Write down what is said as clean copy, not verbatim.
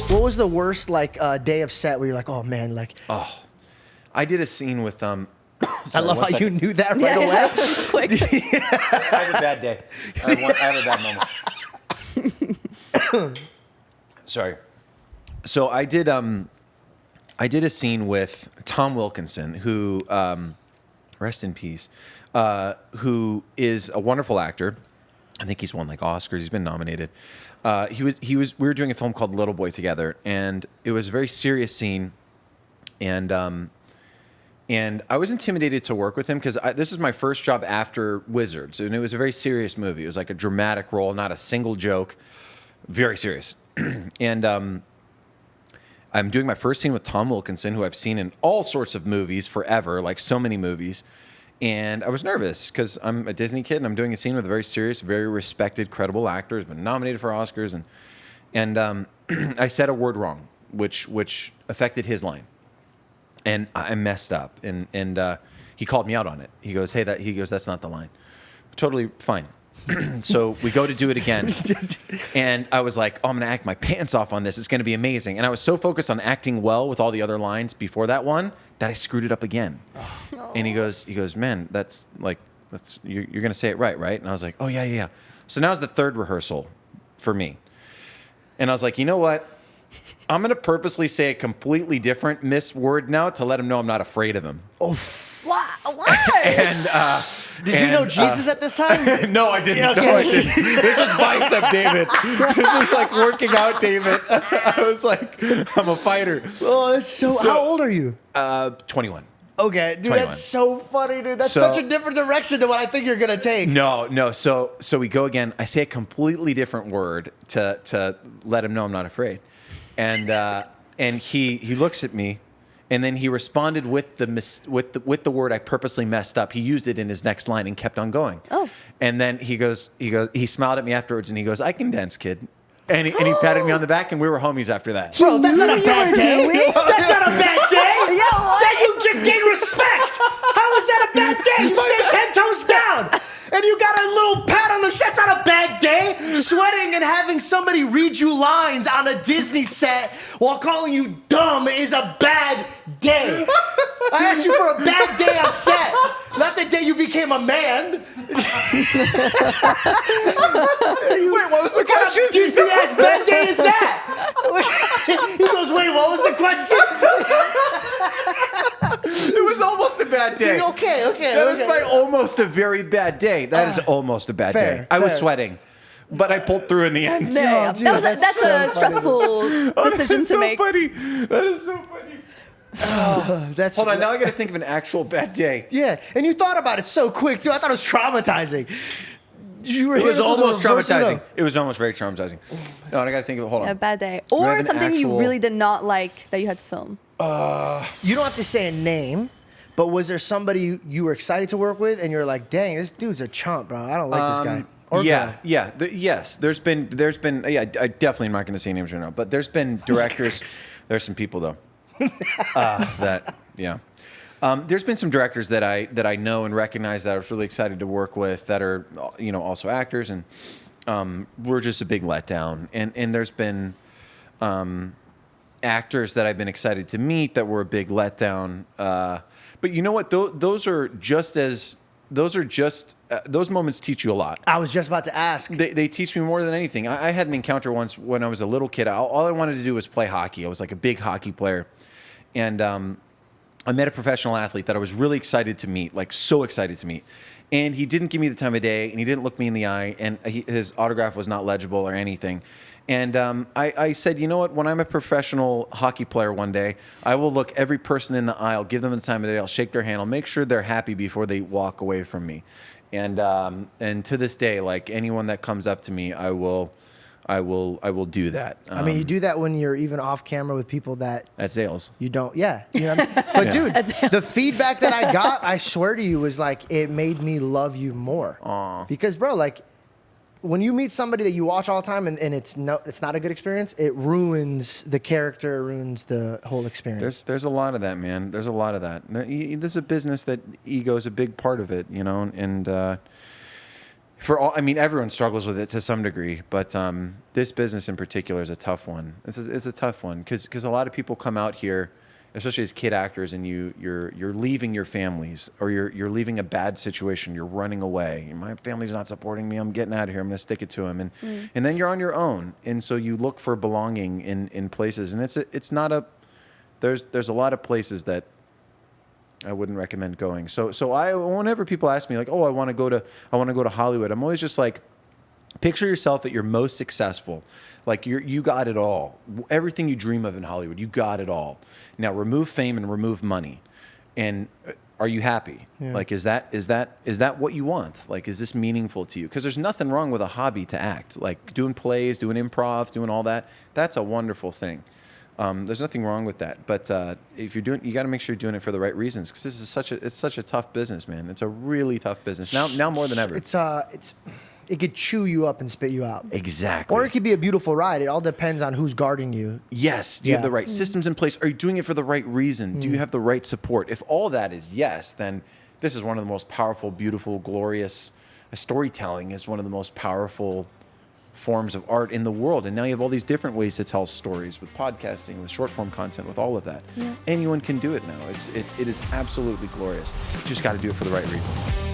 What was the worst day of set where you're like, oh man, like? Oh, I did a scene with I love how you knew that right away. Yeah, it's quick. I have a bad day. I have a bad moment. Sorry. So I did a scene with Tom Wilkinson, who rest in peace, who is a wonderful actor. I think he's won like Oscars. He's been nominated. We were doing a film called Little Boy together, and it was a very serious scene. And I was intimidated to work with him because this is my first job after Wizards, and it was a very serious movie. It was like a dramatic role, not a single joke, very serious. And I'm doing my first scene with Tom Wilkinson, who I've seen in all sorts of movies forever, like so many movies. And I was nervous because I'm a Disney kid and I'm doing a scene with a very serious, very respected, credible actor who's been nominated for Oscars. And I said a word wrong, which affected his line. And I messed up. And he called me out on it. He goes, that's not the line. Totally fine. So we go to do it again. And I was like, I'm going to act my pants off on this. It's going to be amazing. And I was so focused on acting well with all the other lines before that one that I screwed it up again. Oh. And he goes, man, you're going to say it right? And I was like, oh, yeah. So now's the third rehearsal for me. And I was like, you know what? I'm going to purposely say a completely different word now to let him know I'm not afraid of him. Oh, Why? And did you know Jesus at this time? No, I didn't. Okay. No, I didn't. This is bicep David. This is like working out David. I was like, I'm a fighter. Oh, that's so how old are you? 21. Okay, dude, 21. That's so funny, dude. That's such a different direction than what I think you're gonna take. No. So we go again. I say a completely different word to let him know I'm not afraid. And he looks at me, and then he responded with the word I purposely messed up. He used it in his next line and kept on going. Oh. And then he smiled at me afterwards, and he goes, "I can dance, kid." And he patted me on the back, and we were homies after that. Bro, that's not a bad day. That's not a bad day. Yeah, what? That you just gained respect. How is that a bad day? You stayed 10 toes down. And you got a little pat on the chest. That's not a bad day. Sweating and having somebody read you lines on a Disney set while calling you dumb is a bad day. I asked you for a bad day on set, not the day you became a man. Wait, what was the question? What Disney ass bad day is that? He goes, wait, what was the question? It was almost a bad day. Okay. That was my almost a very bad day. That is almost a bad day. I was sweating, but I pulled through in the end. Yeah, dude, that's so a stressful decision to make. Funny. That is so funny. Hold on, now I got to think of an actual bad day. Yeah, and you thought about it so quick too. I thought it was traumatizing. It was almost traumatizing. It was almost very traumatizing. No, and I got to think of it. Hold on. A bad day, Do I or have an something you actual- really did not like that you had to film. You don't have to say a name, but was there somebody you were excited to work with, and you're like, "Dang, this dude's a chump, bro. I don't like this guy." Or girl. Yes. There's been. I definitely am not going to say names right now, but there's been directors. There's some people though. There's been some directors that I know and recognize that I was really excited to work with that are also actors, and we're just a big letdown. And there's been actors that I've been excited to meet that were a big letdown. But you know what? Those moments teach you a lot. I was just about to ask. They teach me more than anything. I had an encounter once when I was a little kid. All I wanted to do was play hockey. I was like a big hockey player. And I met a professional athlete that I was really excited to meet, like so excited to meet. And he didn't give me the time of day, and he didn't look me in the eye, and his autograph was not legible or anything. And I said, you know what? When I'm a professional hockey player one day, I will look every person in the aisle, give them the time of day, I'll shake their hand, I'll make sure they're happy before they walk away from me. And to this day, like anyone that comes up to me, I will do that. I mean, you do that when you're even off camera with people that at sales. You don't, yeah. You know what I mean? But dude, the feedback that I got, I swear to you, was like it made me love you more. Aww. Because, bro, like when you meet somebody that you watch all the time and it's not a good experience, it ruins the character, ruins the whole experience. There's a lot of that, man. There's a lot of that. This is a business that ego is a big part of it, and for all, I mean, everyone struggles with it to some degree, but this business in particular is a tough one. It's a tough one because a lot of people come out here, especially as kid actors, and you're leaving your families, or you're leaving a bad situation. You're running away. My family's not supporting me. I'm getting out of here. I'm going to stick it to them, and then you're on your own, and so you look for belonging in places, and it's not a there's a lot of places that I wouldn't recommend going. So whenever people ask me like, oh, I want to go to Hollywood, I'm always just like, picture yourself at your most successful. Like you got it all. Everything you dream of in Hollywood, you got it all. Now remove fame and remove money. And are you happy? Yeah. Like, is that what you want? Like, is this meaningful to you? Because there's nothing wrong with a hobby to act. Like doing plays, doing improv, doing all that. That's a wonderful thing. There's nothing wrong with that, but if you're doing, you got to make sure you're doing it for the right reasons, because this is such a tough business, man. It's a really tough business now more than ever. It could chew you up and spit you out. Exactly. Or it could be a beautiful ride. It all depends on who's guarding you. Yes. Do you have the right systems in place? Are you doing it for the right reason? Do you have the right support? If all that is yes, then this is one of the most powerful, beautiful, glorious storytelling is one of the most powerful forms of art in the world. And now you have all these different ways to tell stories with podcasting, with short form content, with all of that. Yeah. Anyone can do it now. It is absolutely glorious. You just got to do it for the right reasons.